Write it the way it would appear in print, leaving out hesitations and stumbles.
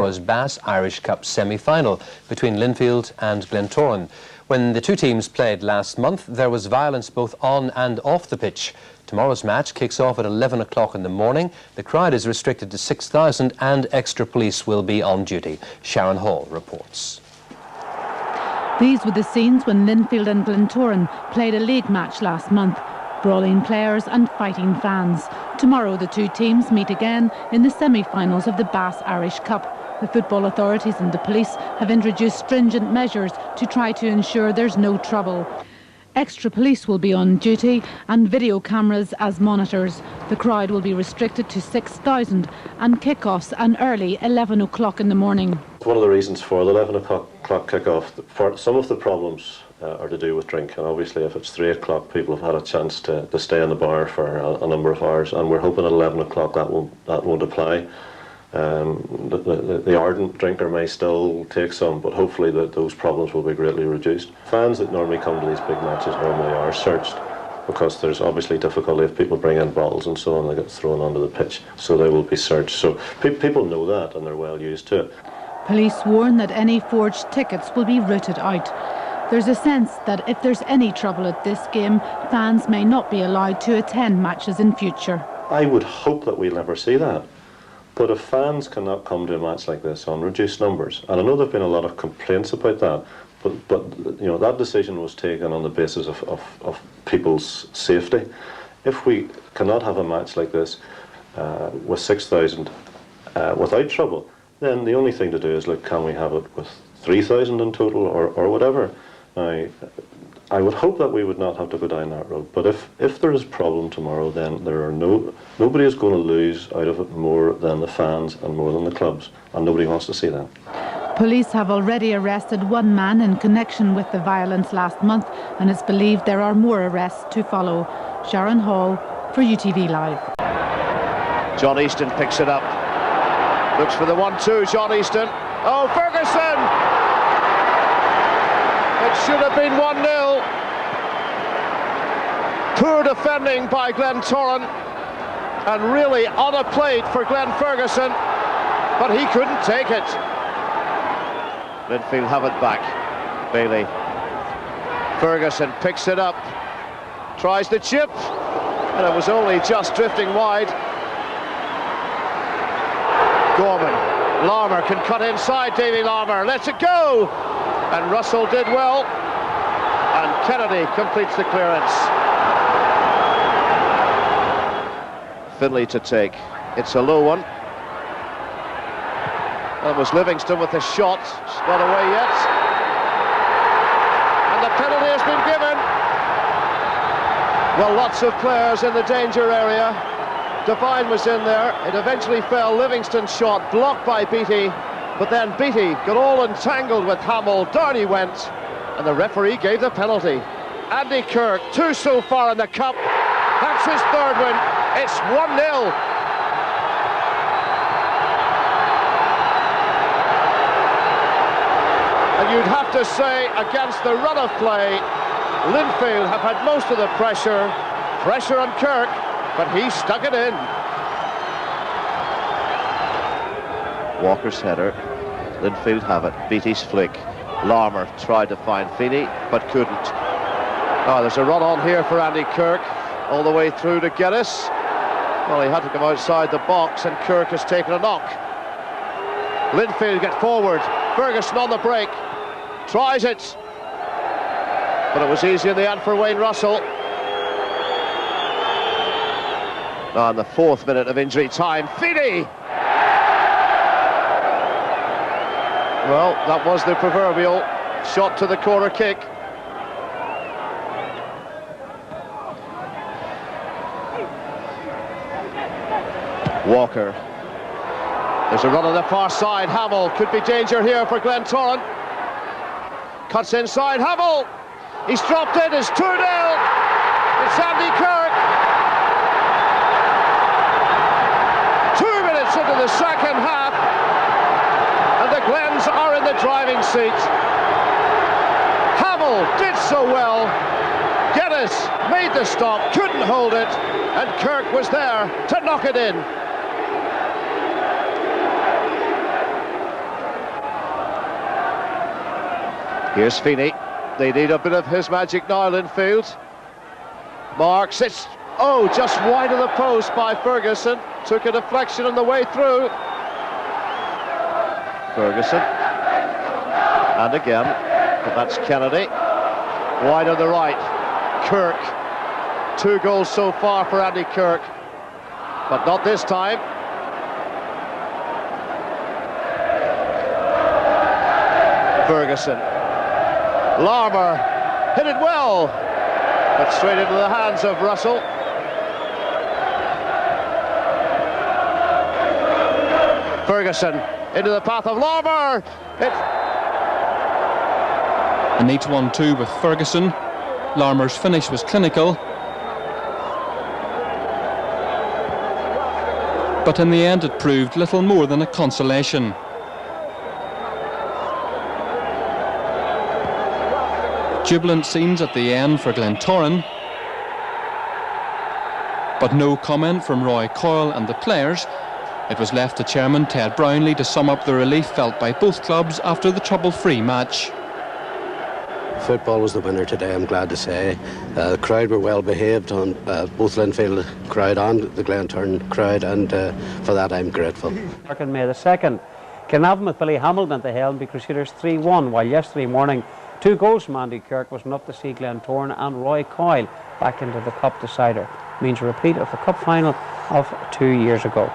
tomorrow's Bass Irish Cup semi-final between Linfield and Glentoran. When the two teams played last month, there was violence both on and off the pitch. Tomorrow's match kicks off at 11 o'clock in the morning. The crowd is restricted to 6,000 and extra police will be on duty. Sharon Hall reports. These were the scenes when Linfield and Glentoran played a league match last month. Brawling players and fighting fans. Tomorrow the two teams meet again in the semi-finals of the Bass Irish Cup. The football authorities and the police have introduced stringent measures to try to ensure there's no trouble. Extra police will be on duty and video cameras as monitors. The crowd will be restricted to 6,000 and kick-offs an early 11 o'clock in the morning. One of the reasons for the 11 o'clock kick-off, for some of the problems are to do with drink, and obviously if it's 3 o'clock people have had a chance to stay in the bar for a number of hours, and we're hoping at 11 o'clock that won't apply. The ardent drinker may still take some, but hopefully those problems will be greatly reduced. Fans that normally come to these big matches normally are searched, because there's obviously difficulty if people bring in bottles and so on, they get thrown onto the pitch, so they will be searched. So people know that and they're well used to it. Police warn that any forged tickets will be rooted out. There's a sense that if there's any trouble at this game, fans may not be allowed to attend matches in future. I would hope that we'll never see that. But if fans cannot come to a match like this on reduced numbers, and I know there have been a lot of complaints about that, but you know, that decision was taken on the basis of people's safety. If we cannot have a match like this with 6,000 without trouble, then the only thing to do is look, can we have it with 3,000 in total or whatever? Now, I would hope that we would not have to go down that road, but if there is a problem tomorrow, then nobody is going to lose out of it more than the fans and more than the clubs, and nobody wants to see that. Police have already arrested one man in connection with the violence last month, and it's believed there are more arrests to follow. Sharon Hall for UTV Live. John Easton picks it up. Looks for the 1-2, John Easton. Oh, Ferguson! It should have been 1-0. Poor defending by Glentoran, and really on a plate for Glenn Ferguson, but he couldn't take it. Linfield have it back. Bailey. Ferguson picks it up, tries the chip, and it was only just drifting wide. Gorman. Larmour can cut inside. Davy Larmour lets it go, and Russell did well, and Kennedy completes the clearance. Finlay to take. It's a low one. That was Livingston with the shot. It's not away yet, and the penalty has been given. Well, lots of players in the danger area. Devine was in there. It eventually fell. Livingston's shot blocked by Beattie, but then Beattie got all entangled with Hamill. Down he went, and the referee gave the penalty. Andy Kirk, 2 so far in the cup. That's his 3rd win. It's 1-0. And you'd have to say, against the run of play, Linfield have had most of the pressure. Pressure on Kirk, but he stuck it in. Walker's header. Linfield have it. Beattie's flick. Larmour tried to find Feeney, but couldn't. Oh, there's a run on here for Andy Kirk, all the way through to Geddes. Well, he had to come outside the box, and Kirk has taken a knock. Linfield get forward. Ferguson on the break. Tries it. But it was easy in the end for Wayne Russell. Now in the 4th minute of injury time, Feeney! Well, that was the proverbial shot to the corner kick. Walker. There's a run on the far side. Hamill, could be danger here for Glentoran. Cuts inside, Hamill! He's dropped it, it's 2-0! It's Andy Kirk! 2 minutes into the second half, and the Glens are in the driving seat. Hamill did so well. Geddes made the stop, couldn't hold it, and Kirk was there to knock it in. Here's Feeney. They need a bit of his magic now, Linfield. Marks, it's, oh, just wide of the post by Ferguson. Took a deflection on the way through. Ferguson. And again, but that's Kennedy. Wide on the right. Kirk. 2 goals so far for Andy Kirk. But not this time. Ferguson. Larmour hit it well, but straight into the hands of Russell. Ferguson into the path of Larmour. A neat 1-2 with Ferguson. Larmour's finish was clinical, but in the end it proved little more than a consolation. Jubilant scenes at the end for Glentoran, but no comment from Roy Coyle and the players. It was left to Chairman Ted Brownlee to sum up the relief felt by both clubs after the trouble-free match. Football was the winner today, I'm glad to say. The crowd were well behaved on both Linfield crowd and the Glentoran crowd, and for that I'm grateful. Kirk on May the 2nd. Glenavon with Billy Hamilton at the helm beat Crusaders 3-1, while yesterday morning 2 goals from Andy Kirk was enough to see Glentoran and Roy Coyle back into the cup decider. It means a repeat of the cup final of 2 years ago.